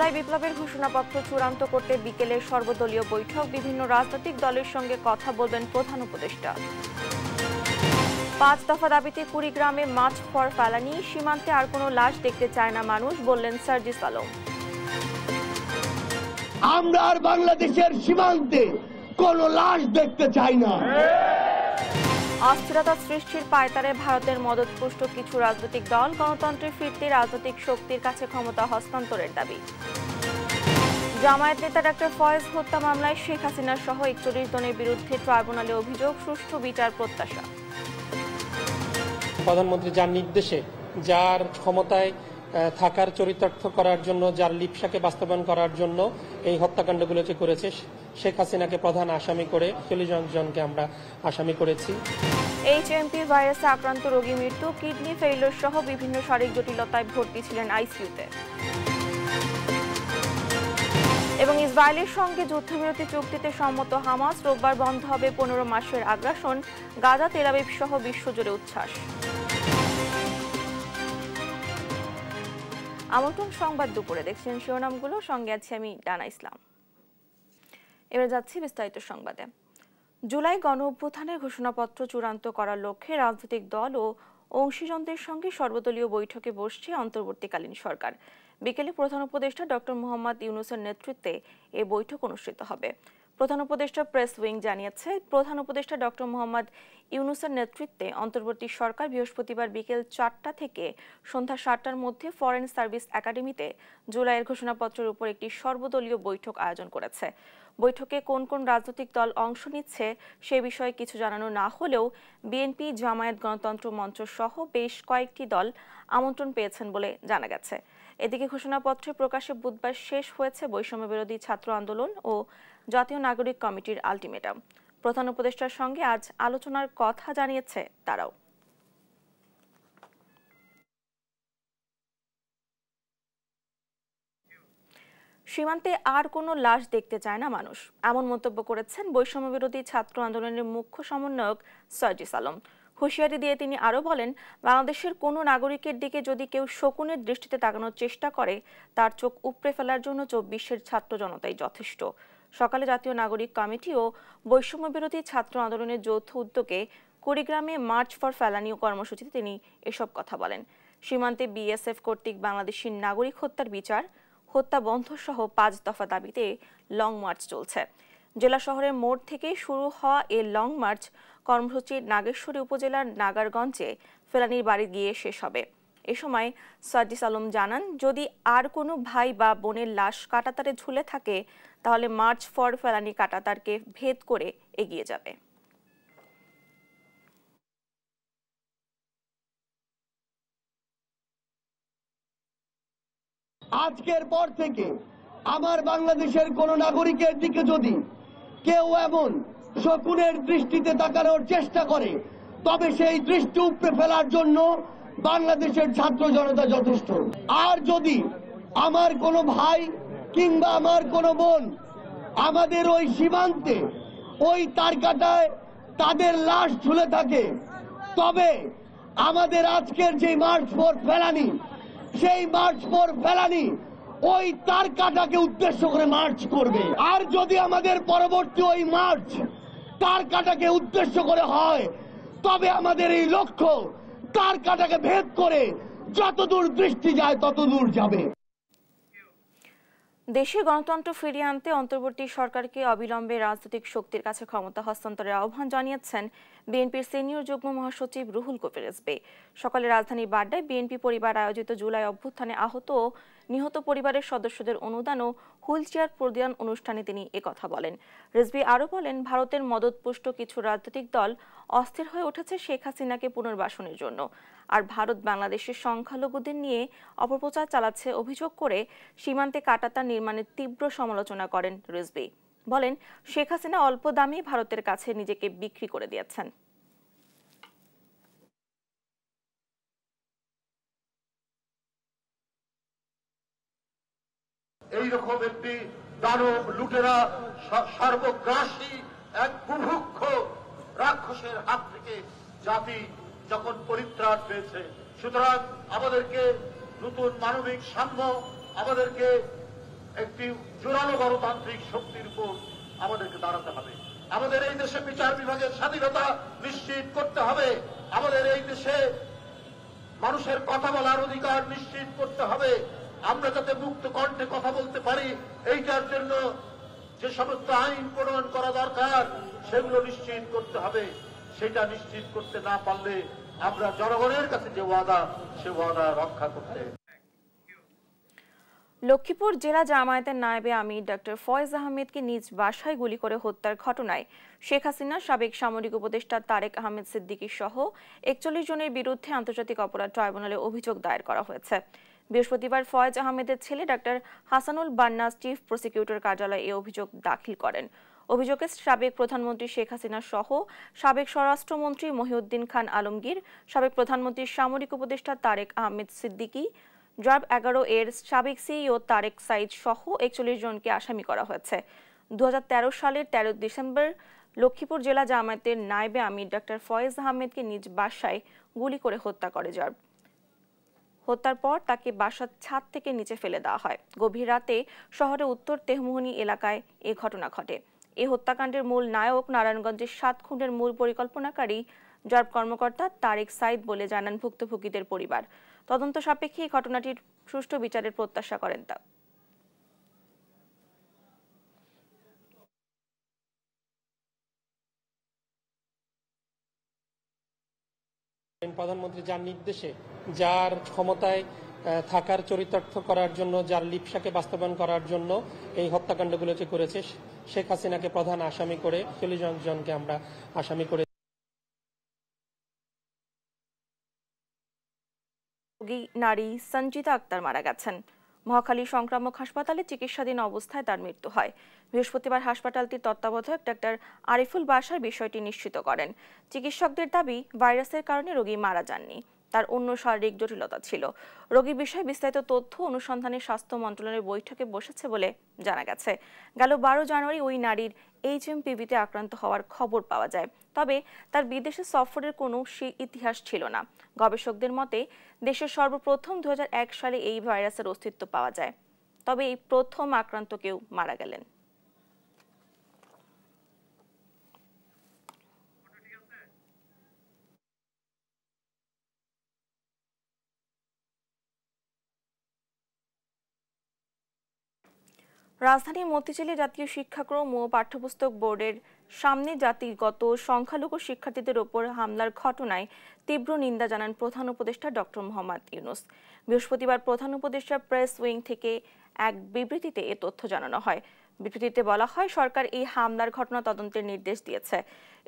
জুলাই বিপ্লবের ঘোষণাপত্র চূড়ান্ত করতে বিকেলে সর্বদলীয় বৈঠক, বিভিন্ন রাজনৈতিক দলের সঙ্গে কথা বলবেন প্রধান উপদেষ্টা। 5 দফা দাবিতে কুড়িগ্রামে মার্চ ফর ফেলানি, সীমান্তে আর কোনো লাশ দেখতে চায় না মানুষ, বললেন সার্জিস আলম। আমরা আর বাংলাদেশের সীমান্তে কোনো লাশ দেখতে চাই না। অস্থিরতা সৃষ্টির পায়তারে ভারতের মদতপুষ্ট কিছু রাজনৈতিক দল, গণতন্ত্রে ফিরতে রাজনৈতিক শক্তির কাছে ক্ষমতা হস্তান্তরের দাবি। জামায়াত নেতা ডক্টর ফয়েজ হত্যা মামলায় শেখ হাসিনা সহ 41 জনের বিরুদ্ধে ট্রাইব্যুনালে অভিযোগ, সুষ্ঠু বিচার প্রত্যাশা। প্রধানমন্ত্রী যার নির্দেশে, যার ক্ষমতায় থাকার চরিতার্থ করার জন্য, যার লিপসাকে বাস্তবায়ন করার জন্য এই হত্যাকাণ্ডগুলোকে করেছে, শেখ হাসিনাকে প্রধান আসামি করে 40 জনকে আমরা আসামি করেছি। HMP ভাইরাসে আক্রান্ত রোগী মৃত্যু, কিডনি ফেইলিওর সহ বিভিন্ন শারীরিক জটিলতায় ভর্তি ছিলেন আইসিইউতে। এবং ইসরায়েলের সঙ্গে যুদ্ধবিরতি চুক্তিতে সম্মত হামাস, রোববার বন্ধ হবে 15 মাসের আগ্রাসন, গাজা, তেল আবিব সহ বিশ্বজুড়ে উচ্ছ্বাস। আমন্ত্রণ সংবাদ দুপুরে, দেখছেন শিরোনামগুলো, সঙ্গে আছি আমি ডানা ইসলাম। এবার যাচ্ছি বিস্তারিত সংবাদে। জুলাই গণ অভ্যুত্থানের ঘোষণাপত্র চূড়ান্ত করার লক্ষ্যে রাজনৈতিক দল ও অংশীজনদের সঙ্গে সর্বদলীয় বৈঠকে বসছে অন্তর্বর্তীকালীন সরকার। বিকেলে প্রধান উপদেষ্টা ডক্টর মোহাম্মদ ইউনূসের নেতৃত্বে এ বৈঠক অনুষ্ঠিত হবে। প্রধান উপদেষ্টা প্রেস উইং জানিয়েছে, প্রধান উপদেষ্টা ডক্টর মোহাম্মদ ইউনূসের নেতৃত্বে অন্তর্বর্তী সরকার বৃহস্পতিবার বিকেল 4টা থেকে সন্ধ্যা 7টার মধ্যে ফরেন সার্ভিস একাডেমিতে জুলাইয়ের ঘোষণাপত্রের উপর একটি সর্বদলীয় বৈঠক আয়োজন করেছে। বৈঠকে কোন কোন রাজনৈতিক দল অংশ নিচ্ছে সে বিষয়ে কিছু জানানো না হলেও বিএনপি, জামায়াত, গণতন্ত্র মঞ্চ সহ বেশ কয়েকটি দল আমন্ত্রণ পেয়েছেন বলে জানা গেছে। এদিকে ঘোষণাপত্রে প্রকাশে বুধবার শেষ হয়েছে বৈষম্য বিরোধী ছাত্র আন্দোলন ও জাতীয় নাগরিক কমিটির আলটিমেটাম। প্রধান উপদেষ্টার সঙ্গে আজ আলোচনার কথা জানিয়েছে তারাও। সীমান্তে আর কোনো লাশ দেখতে চায় না মানুষ, এমন মন্তব্য করেছেন বৈষম্য বিরোধী ছাত্র আন্দোলনের মুখ্য সমন্বয়ক সার্জিস আলম। হুঁশিয়ারি দিয়ে তিনি আরও বলেন, বাংলাদেশের কোনো নাগরিকের দিকে যদি কেউ শকুনের দৃষ্টিতে তাকানোর চেষ্টা করে, তার চোখ উপড়ে ফেলার জন্য 24-এর ছাত্র জনতাই যথেষ্ট। সকালে জাতীয় নাগরিক কমিটি ও বৈষম্য বিরোধী ছাত্র আন্দোলনের যৌথ উদ্যোগে কুড়িগ্রামে মার্চ ফর ফেলানি কর্মসূচিতে তিনি এসব কথা বলেন। সীমান্তে বিএসএফ কর্তৃক বাংলাদেশি নাগরিক হত্যার বিচার, হত্যা বন্ধ সহ 5 দফা দাবিতে লং মার্চ চলছে। জেলা শহরের মোড় থেকে শুরু হওয়া এই লং মার্চ কর্মসূচি নাগেশ্বরী উপজেলার নাগারগঞ্জে ফেলানির বাড়ি গিয়ে শেষ হবে। এ সময় সার্জিস আলম জানান, যদি আর কোনো ভাই বা বোনের লাশ কাঁটাতারে ঝুলে থাকে তাহলে মার্চ ফর ফেলানি কাঁটাতারকে ভেদ করে এগিয়ে যাবে। আজকের পর থেকে আমার বাংলাদেশের কোন নাগরিকের দিকে যদি কেউ এমন শকুনের দৃষ্টিতে তাকানোর চেষ্টা করে, তবে সেই দৃষ্টি উপড়ে ফেলার জন্য বাংলাদেশের ছাত্র জনতা যথেষ্ট। আর যদি আমার কোনো ভাই কিংবা আমার কোনো বোন আমাদের ওই সীমান্তে ওই তারকাটায় তাদের লাশ ঝুলে থাকে, তবে আমাদের আজকের যে মার্চ ফর ফেলানি, সেই মার্চ ফর ফেলানি ওই তারকাটাকে উদ্দেশ্য করে মার্চ করবে। আর যদি আমাদের পরবর্তী ওই মার্চ তারকাটাকে উদ্দেশ্য করে হয়, তবে আমাদের এই লক্ষ্য তারকাটাকে ভেদ করে যতদূর দৃষ্টি যায় ততদূর যাবে। দেশে গণতন্ত্র ফিরিয়ে আনতে অন্তর্বর্তী সরকারকে অবিলম্বে রাজনৈতিক শক্তির কাছে ক্ষমতা হস্তান্তরের আহ্বান জানিয়েছেন বিএনপির সিনিয়র যুগ্ম মহাসচিব রুহুল কবির রিজভী। সকালে রাজধানীর বাড্ডায় বিএনপি পরিবার আয়োজিত জুলাই অভ্যুত্থানে আহত ও নিহত পরিবারের সদস্যদের অনুদান ও হুইলচেয়ার প্রদান অনুষ্ঠানে তিনি একথা বলেন। রিজভী আরও বলেন, ভারতের মদতপুষ্ট কিছু রাজনৈতিক দল অস্থির হয়ে উঠেছে শেখ হাসিনাকে পুনর্বাসনের জন্য, আর ভারত বাংলাদেশের সংখ্যালঘুদের নিয়ে অপপ্রচার চালাচ্ছে অভিযোগ করে সীমান্তে কাঁটাতার নির্মাণের তীব্র সমালোচনা করেন রিজভী। বলেন, শেখ হাসিনা অল্প দামে ভারতের কাছে নিজেকে বিক্রি করে দিয়েছেন। এইরকম একটি দানব লুটেরা সর্বগ্রাসী এক বুভুক্ষ রাক্ষসের হাত থেকে জাতি যখন পরিত্রাণ পেয়েছে, সুতরাং আমাদেরকে নতুন মানবিক সাম্য, আমাদেরকে একটি জোরালো গণতান্ত্রিক শক্তির উপর আমাদেরকে দাঁড়াতে হবে। আমাদের এই দেশে বিচার বিভাগের স্বাধীনতা নিশ্চিত করতে হবে। আমাদের এই দেশে মানুষের কথা বলার অধিকার নিশ্চিত করতে হবে। আমরা যাতে মুক্ত কণ্ঠে কথা বলতে পারি, এইটার জন্য যে সমস্ত আইন প্রণয়ন করা দরকার সেগুলো নিশ্চিত করতে হবে। সেটা নিশ্চিত করতে না পারলে আমরা জনগণের কাছে যে ওয়াদা, সে ওয়াদা রক্ষা করতে। লক্ষ্মীপুর জেলা জামায়াতের নায়েবে আমির ডক্টর ফয়েজ আহমেদকে নিজ বাসায় গুলি করে হত্যার ঘটনায় শেখ হাসিনার সাবেক সামরিক উপদেষ্টা তারেক আহমেদ সিদ্দিকী সহ ৪১ জনের বিরুদ্ধে আন্তর্জাতিক অপরাধ ট্রাইব্যুনালে অভিযোগ দায়ের করা হয়েছে। বৃহস্পতিবার ফয়েজ আহমেদের ছেলে ডক্টর হাসানুল বান্নাস চিফ প্রসিকিউটর কার্যালয়ে এই অভিযোগ দাখিল করেন। অভিযোগে সাবেক প্রধানমন্ত্রী শেখ হাসিনা সহ সাবেক স্বরাষ্ট্রমন্ত্রী মহিউদ্দিন খান আলমগীর, সাবেক প্রধানমন্ত্রীর সামরিক উপদেষ্টা তারেক আহমেদ সিদ্দিকী, র্যাব ১১ এর সাবেক সিইও তারেক সাইদ সহ ৪১ জনকে আসামি করা হয়েছে। ২০১৩ সালের ১৩ ডিসেম্বর লক্ষ্মীপুর জেলা জামায়াতের নায়েবে আমির ডক্টর ফয়েজ আহমেদকে নিজ বাসায় গুলি করে হত্যা করে র্যাব। হত্যার পর তাকে বাসার ছাদ থেকে নিচে ফেলে দেওয়া হয়। গভীর রাতে শহরের উত্তর তেহমোহনী এলাকায় এ ঘটনা ঘটে। এই হত্যাকাণ্ডের মূল নায়ক নারায়ণগঞ্জের ৭ খুনের মূল পরিকল্পনাকারী র্যাব কর্মকর্তা তারেক সাইদ বলে জানান ভুক্তভোগীদের পরিবার। তদন্ত সাপেক্ষে এই ঘটনাটির সুষ্ঠু বিচারের প্রত্যাশা করেন তা। প্রধানমন্ত্রী যার নির্দেশে, যার ক্ষমতায় থাকার চরিতার্থ করার জন্য, যার লিপসাকে বাস্তবায়ন করার জন্য এই হত্যাকাণ্ডগুলোকে করেছে, শেখ হাসিনাকে প্রধান আসামি করে ৪০ জনকে আমরা আসামি করে। নারী সঞ্জিতা আক্তার মারা গেছেন। মহাখালী সংক্রামক হাসপাতালে চিকিৎসাধীন অবস্থায় তার মৃত্যু হয়। বৃহস্পতিবার হাসপাতালটির তত্ত্বাবধায়ক ডাক্তার আরিফুল বাশার বিষয়টি নিশ্চিত করেন। চিকিৎসকদের দাবি, ভাইরাসের কারণে রোগী মারা যাননি, তার অন্য শারীরিক জটিলতা ছিল। রোগীর বিষয়ে বিস্তারিত তথ্য অনুসন্ধানে স্বাস্থ্য মন্ত্রণালয়ের বৈঠকে বসেছে বলে জানা গেছে। গেল ১২ জানুয়ারি ওই নারীর HMPV-তে আক্রান্ত হওয়ার খবর পাওয়া যায়, তবে তার বিদেশে সফরের কোনো ইতিহাস ছিল না। গবেষকদের মতে দেশের সর্বপ্রথম ২০০১ সালে এই ভাইরাসের অস্তিত্ব পাওয়া যায়, তবে এই প্রথম আক্রান্ত কেউ মারা গেলেন। রাজধানীর মতিঝিলে জাতীয় শিক্ষাক্রম ও পাঠ্যপুস্তক বোর্ডের সামনে জাতিগত সংখ্যালঘু শিক্ষার্থীদের ওপর হামলার ঘটনায় তীব্র নিন্দা জানান প্রধান উপদেষ্টা ডক্টর মোহাম্মদ ইউনূস। বৃহস্পতিবার প্রধান উপদেষ্টা প্রেস উইং থেকে এক বিবৃতিতে এ তথ্য জানানো হয়। বিবৃতিতে বলা হয়, সরকার এই হামলার ঘটনা তদন্তের নির্দেশ দিয়েছে।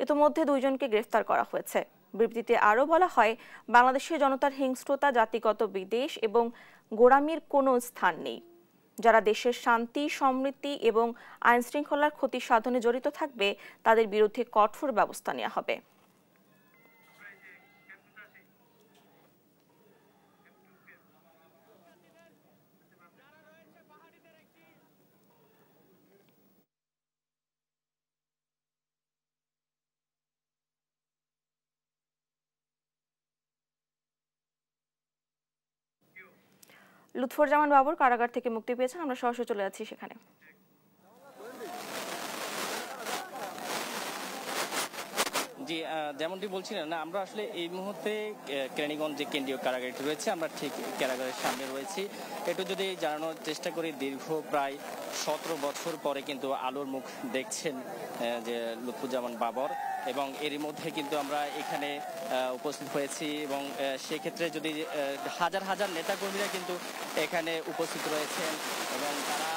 ইতোমধ্যে ২ জনকে গ্রেফতার করা হয়েছে। বিবৃতিতে আরও বলা হয়, বাংলাদেশের জনতার হিংস্রতা, জাতিগত বিদ্বেষ এবং গোঁড়ামির কোনো স্থান নেই। যারা দেশের শান্তি, সমৃদ্ধি এবং আইন শৃঙ্খলার ক্ষতি সাধনে জড়িত থাকবে, তাদের বিরুদ্ধে কঠোর ব্যবস্থা নেওয়া হবে। লুৎফুজ্জামান বাবর কারাগার থেকে মুক্তি পেয়েছেন, আমরা সরাসরি চলে যাচ্ছি সেখানে। জি, যেমনটি বলছিলেন না, আমরা আসলে এই মুহূর্তে কেরানীগঞ্জ যে কেন্দ্রীয় কারাগারটি রয়েছে, আমরা ঠিক কারাগারের সামনে রয়েছি। একটু যদি জানানোর চেষ্টা করি, দীর্ঘ প্রায় ১৭ বছর পরে কিন্তু আলোর মুখ দেখছেন যে লুৎফুজ্জামান বাবর, এবং এরই মধ্যে কিন্তু আমরা এখানে উপস্থিত হয়েছি, এবং সেক্ষেত্রে যদি হাজার হাজার নেতাকর্মীরা কিন্তু এখানে উপস্থিত রয়েছেন, এবং তারা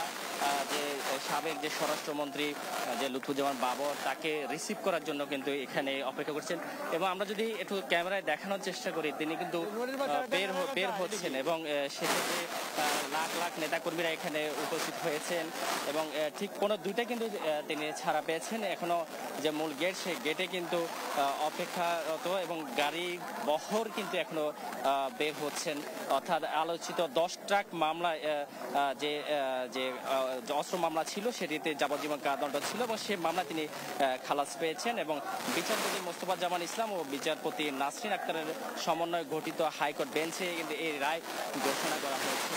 যে সাবেক যে স্বরাষ্ট্রমন্ত্রী যে লুৎফুজ্জামান বাবর, তাকে রিসিভ করার জন্য কিন্তু এখানে অপেক্ষা করছেন। এবং আমরা যদি একটু ক্যামেরায় দেখানোর চেষ্টা করি, তিনি কিন্তু বের হচ্ছেন, এবং সেক্ষেত্রে লাখ লাখ নেতাকর্মীরা এখানে উপস্থিত হয়েছেন, এবং ঠিক কোনো দুইটা কিন্তু তিনি ছাড়া পেয়েছেন। এখনো যে মূল গেট, সেই গেটে কিন্তু অপেক্ষারত, এবং গাড়ি বহর কিন্তু এখনো বের হচ্ছেন। অর্থাৎ আলোচিত 10 ট্রাক মামলা, যে অস্ত্র মামলা ছিল, সেটিতে যাবজ্জীবন কারাদণ্ড ছিল, এবং সে মামলা তিনি খালাস পেয়েছেন। এবং বিচারপতি মোস্তফাজ্জামান ইসলাম ও বিচারপতি নাসরিন আক্তারের সমন্বয়ে গঠিত হাইকোর্ট বেঞ্চে কিন্তু এই রায় ঘোষণা করা হয়েছে।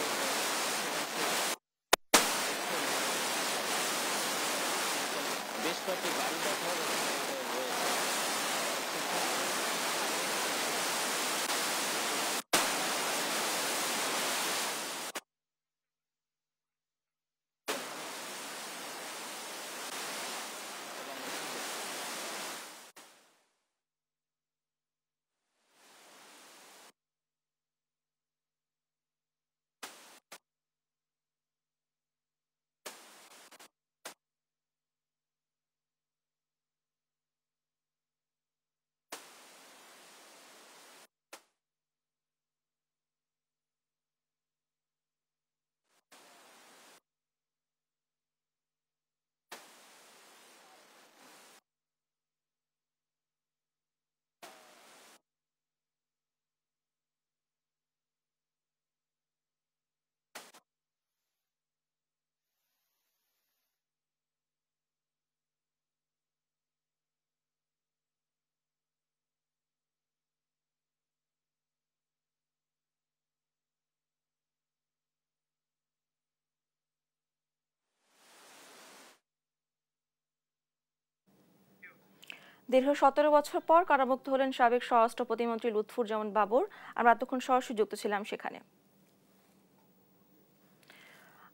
দীর্ঘ 17 বছর পর কারামুক্ত হলেন সাবেক স্বরাষ্ট্র প্রতিমন্ত্রী লুৎফুর জামান বাবর। আমরা এতক্ষণ সরাসরি যুক্ত ছিলাম সেখানে।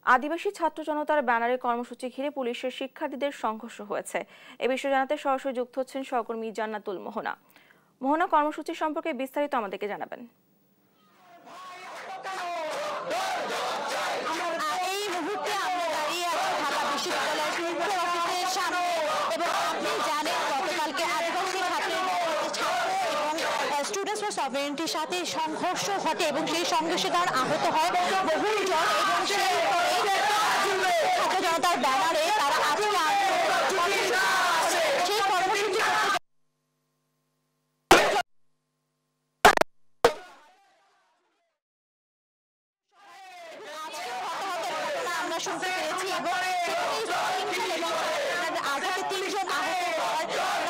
আদিবাসী ছাত্র জনতার ব্যানারে কর্মসূচি ঘিরে পুলিশের শিক্ষার্থীদের সংঘর্ষ হয়েছে। এ বিষয়ে জানাতে সরাসরি যুক্ত হচ্ছেন সহকর্মী জান্নাতুল মোহনা। মোহনা, কর্মসূচি সম্পর্কে বিস্তারিত আমাদেরকে জানাবেন। এই মুহূর্তে আমরা দাঁড়িয়ে আছি ঢাকা বিশ্ববিদ্যালয়ের প্রিন্সিপাল অফিসের সামনে এবং আপনি জানেন গতকালকে আদিবাসী ছাত্র এবং স্টুডেন্টস ফর সভরেনিটির সাথে সংঘর্ষ ঘটে এবং সেই সংঘর্ষে তার আহত হয় বহুজন এবং সেই ছাত্র জনতার ব্যানারে তারা আজকে সেই কর্মসূচি আমরা শুনতে পেরেছি এবং আঘাতে 3 জন আহত হওয়ার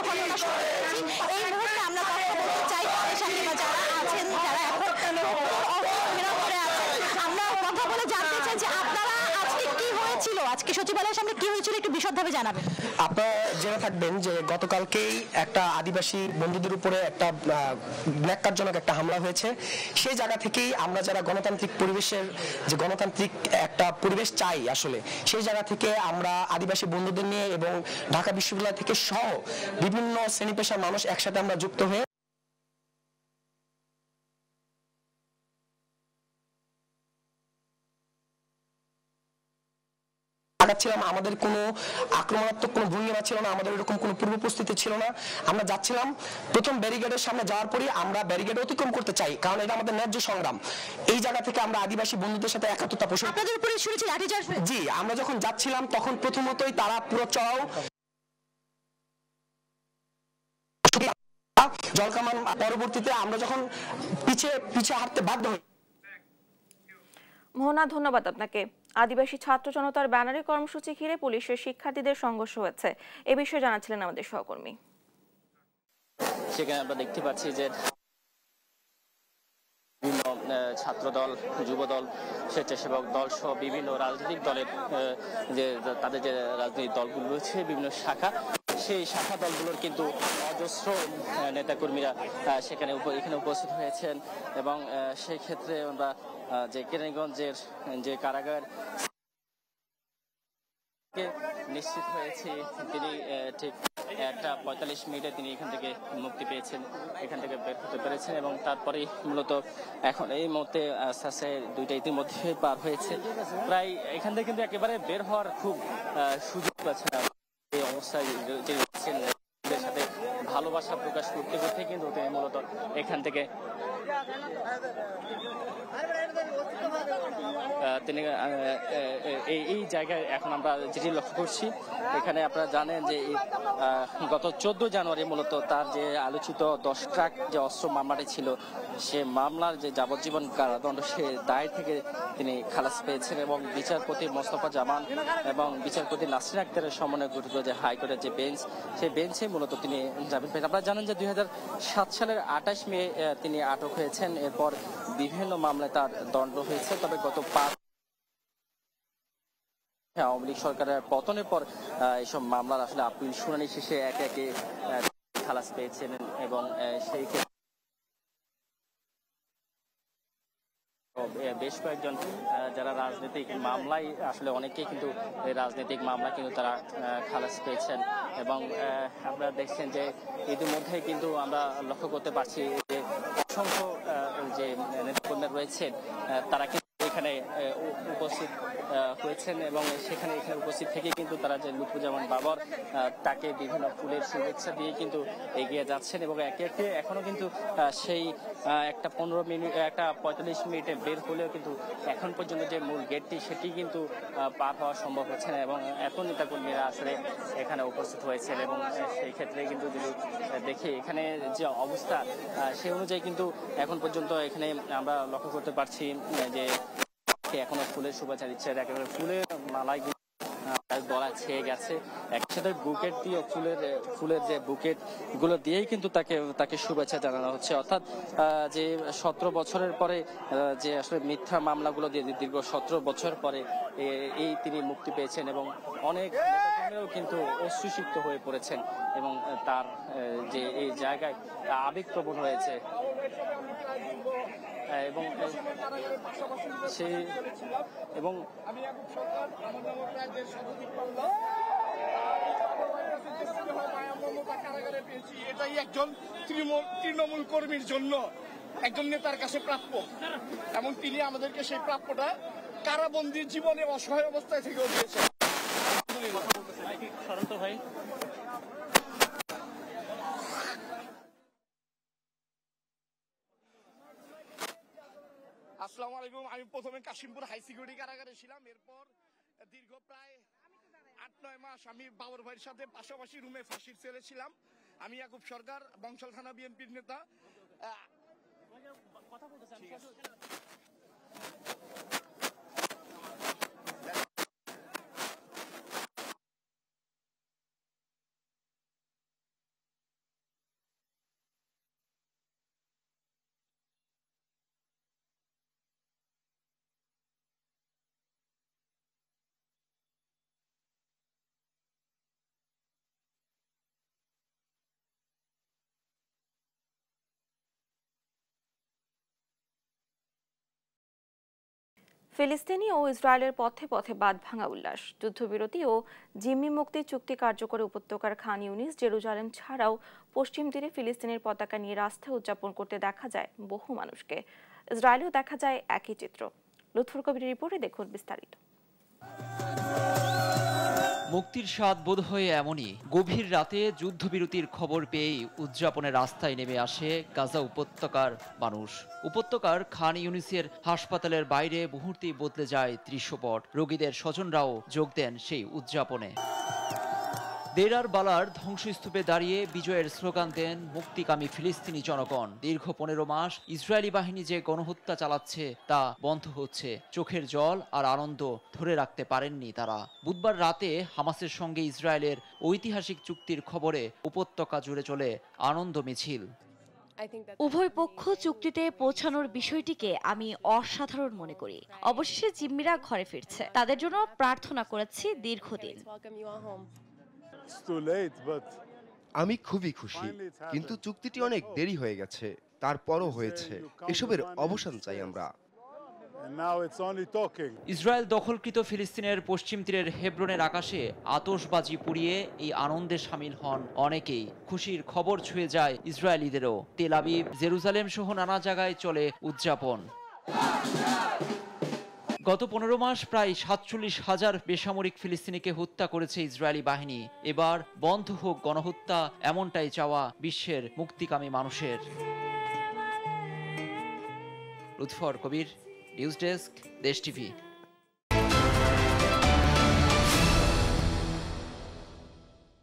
ঘটনা শুনতে পেরেছি। এই মুহূর্তে আমরা কথা বলতে চাই তাদের সাথে বা যারা আছেন, যারা এখন ঘেরাও করে আছেন, আমরা কথা বলে জানতে চাই যে আপনারা আজকে কি হয়েছিল, আজকে সচিবালয়ের সামনে কি হয়েছিল একটু বিশদভাবে জানাবেন। আপনারা জেনে থাকবেন যে গতকালকেই একটা আদিবাসী বন্ধুদের উপরে একটা ন্যাক্কারজনক একটা হামলা হয়েছে। সেই জায়গা থেকেই আমরা যারা গণতান্ত্রিক পরিবেশের যে গণতান্ত্রিক একটা পরিবেশ চাই আসলে, সেই জায়গা থেকে আমরা আদিবাসী বন্ধুদের নিয়ে এবং ঢাকা বিশ্ববিদ্যালয় থেকে সহ বিভিন্ন শ্রেণী পেশার মানুষ একসাথে আমরা যুক্ত হয়ে ছিলাম। আমাদের কোনো আক্রমণাত্মক কোনো ভঙ্গিমা ছিল না, আমাদের এরকম কোনো পূর্ব প্রস্তুতি ছিল না। আমরা যাচ্ছিলাম, প্রথম ব্যারিকেডের সামনে যাওয়ার পরই আমরা ব্যারিকেড অতিক্রম করতে চাই, কারণ এটা আমাদের ন্যায্য সংগ্রাম। এই জায়গা থেকে আমরা আদিবাসী বন্ধুদের সাথে একাত্মতা পোষণ। আপনাদের উপরে শুনেছি লাঠিচার্জ। জি, আমরা যখন যাচ্ছিলাম তখন প্রথমতই তারা পুরো চড়াও জলকামান, পরবর্তীতে আমরা যখন পিছিয়ে হাঁটতে বাধ্য হই। মোহনা, ধন্যবাদ আপনাকে। আদিবাসী ছাত্র জনতার ব্যানারে কর্মসূচি ঘিরে পুলিশের শিক্ষার্থীদের সংঘর্ষ হয়েছে, এ বিষয়ে জানাচ্ছিলেন আমাদের সহকর্মী। সেখানে আমরা দেখতে পাচ্ছি যে বিভিন্ন ছাত্র দল, যুব দল, স্বেচ্ছাসেবক দল সহ বিভিন্ন রাজনৈতিক দলের যে তাদের যে রাজনৈতিক দলগুলো রয়েছে বিভিন্ন শাখা, সেই শাখা দলগুলোর কিন্তু অজস্র নেতাকর্মীরা এখানে উপস্থিত হয়েছেন এবং সেই ক্ষেত্রে আমরা যে কেরানীগঞ্জের যে কারাগার নিশ্চিত হয়েছে তিনি ঠিক 1:45 মিনিটে তিনি এখান থেকে মুক্তি পেয়েছেন, এখান থেকে বের হতে পেরেছেন এবং তারপরেই মূলত এখন এই মুহূর্তে আস্তে আস্তে 2টা ইতিমধ্যে পার হয়েছে প্রায়। এখান থেকে কিন্তু একেবারে বের হওয়ার খুব সুযোগ পাচ্ছে না। এই অবস্থায় সাথে ভালোবাসা প্রকাশ করতে করতে কিন্তু তিনি মূলত এখান থেকে তিনি এই জায়গায় এখন আমরা যেটি লক্ষ্য করছি, এখানে আপনারা জানেন যে গত 14 জানুয়ারি মূলত তার যে আলোচিত 10 ট্রাক যে অস্ত্র মামলাটি ছিল, সে মামলার যে যাবজ্জীবন কারাদণ্ড সে দায় থেকে তিনি খালাস পেয়েছেন এবং বিচারপতি মোস্তফা জামান এবং বিচারপতি নাসরিন আক্তারের সমন্বয়ে গঠিত যে হাইকোর্টের যে বেঞ্চ, সেই বেঞ্চে মূলত তিনি জামিন পেয়েছেন। আপনারা জানেন যে 2007 সালের 28 মে তিনি আটক হয়েছেন, এরপর বিভিন্ন মামলায় তার দণ্ড হয়েছে। তবে গত 5 আওয়ামী লীগ সরকারের পতনের পর এইসব মামলার আসলে আপিল শুনানি শেষে একে একে খালাস পেয়েছেন এবং সেই ক্ষেত্রে বেশ কয়েকজন যারা রাজনৈতিক মামলায় আসলে অনেকেই কিন্তু রাজনৈতিক মামলা কিন্তু তারা খালাস পেয়েছেন এবং আপনারা দেখছেন যে ইতিমধ্যে কিন্তু আমরা লক্ষ্য করতে পারছি যে অসংখ্য যে নেতাকর্মী রয়েছেন তারা কিন্তু এখানে উপস্থিত হয়েছেন এবং এখানে উপস্থিত থেকে কিন্তু তারা যে লুৎফুজ্জামান বাবর তাকে বিভিন্ন ফুলের শুভেচ্ছা দিয়ে কিন্তু এগিয়ে যাচ্ছেন এবং একে একে এখনো কিন্তু সেই একটা 45 মিনিটে বের হলেও কিন্তু এখন পর্যন্ত যে মূল গেটটি সেটি কিন্তু পার হওয়া সম্ভব হচ্ছে না এবং এত নেতাকর্মীরা আসলে এখানে উপস্থিত হয়েছেন এবং সেই ক্ষেত্রে কিন্তু যদি দেখি এখানে যে অবস্থা সেই অনুযায়ী কিন্তু এখন পর্যন্ত এখানে আমরা লক্ষ্য করতে পারছি যে এখনো ফুলের শুভেচ্ছা দিচ্ছে, একেবারে ফুলের মালায় গলা ছেয়ে গেছে, একসাথে বুকেট দিয়ে ফুলের যে বুকেট গুলো দিয়েই কিন্তু তাকে শুভেচ্ছা জানানো হচ্ছে। অর্থাৎ যে 17 বছরের পরে যে আসলে মিথ্যা মামলাগুলো দিয়ে দীর্ঘ 17 বছর পরে এই তিনি মুক্তি পেয়েছেন এবং অনেক আলেমরাও কিন্তু অশ্রুসিক্ত হয়ে পড়েছেন এবং তার যে এই জায়গায় আবেগপ্রবণ হয়েছে এবং সেই এবং এটাই একজন তৃণমূল কর্মীর জন্য একজন নেতার কাছে প্রাপ্য এবং তিনি আমাদেরকে সেই প্রাপ্যটা কারাবন্দী জীবনে অসহায় অবস্থায় থেকেও দিয়েছেন। ভাই আসসালামু আলাইকুম। আমি প্রথমে কাশিমপুর হাই সিকিউরিটি কারাগারে ছিলাম, এরপর দীর্ঘ প্রায় ৮-৯ মাস আমি বাবর ভাইয়ের সাথে পাশাপাশি রুমে ফাঁসির সেলে ছিলাম। আমি ইয়াকুব সরকার, বংশাল থানা বিএনপির নেতা। ফিলিস্তিনি ও ইসরায়েলের পথে পথে বাঁধভাঙা উল্লাস, যুদ্ধবিরতি ও জিম্মি মুক্তি চুক্তি কার্যকরে উপত্যকার খান ইউনিস, জেরুজালেম ছাড়াও পশ্চিম তীরে ফিলিস্তিনের পতাকা নিয়ে রাস্তায় উদযাপন করতে দেখা যায় বহু মানুষকে। ইসরায়েলেও দেখা যায় একই চিত্র। লুৎফর কবির রিপোর্টে দেখুন বিস্তারিত। মুক্তির স্বাদ বোধ হয়ে এমনই, গভীর রাতে যুদ্ধবিরতির খবর পেয়েই উদযাপনের রাস্তায় নেমে আসে গাজা উপত্যকার মানুষ। উপত্যকার খান ইউনিসের হাসপাতালের বাইরে মুহূর্তেই বদলে যায় দৃশ্যপট। রোগীদের স্বজনরাও যোগ দেন সেই উদযাপনে। দেরার বালার ধ্বংসস্তূপে দাঁড়িয়ে বিজয়ের স্লোগান দেন মুক্তিকামী ফিলিস্তিনি জনগণ। দীর্ঘ 15 মাস ইসরায়েলি বাহিনী যে গণহত্যা চালাচ্ছে তা বন্ধ হচ্ছে। চোখের জল আর আনন্দ ধরে রাখতে পারেননি তারা। বুধবার রাতে হামাসের সঙ্গে ইসরায়েলের ঐতিহাসিক চুক্তির খবরে উপত্যকা জুড়ে চলে আনন্দ মিছিল। উভয় পক্ষ চুক্তিতে পৌঁছানোর বিষয়টিকে আমি অসাধারণ মনে করি। অবশেষে জিম্মিরা ঘরে ফিরছে, তাদের জন্য প্রার্থনা করেছি দীর্ঘদিন। আমি খুবই খুশি, কিন্তু চুক্তিটি অনেক দেরি হয়ে গেছে। তারপরও হয়েছে। এসবের অবসান চাই আমরা। ইসরায়েল দখলকৃত ফিলিস্তিনের পশ্চিম তীরের হেব্রনের আকাশে আতশবাজি পুড়িয়ে এই আনন্দে সামিল হন অনেকেই। খুশির খবর ছুঁয়ে যায় ইসরায়েলিদেরও। তেল আবিব, জেরুজালেম সহ নানা জায়গায় চলে উদযাপন। গত 15 মাস প্রায় 47,000 বেসামরিক ফিলিস্তিনিকে হত্যা করেছে ইসরায়েলি বাহিনী। এবার বন্ধ হোক গণহত্যা, এমনটাই চাওয়া বিশ্বের মুক্তিকামী মানুষের। লুৎফর কবির, নিউজ ডেস্ক, দেশ টিভি।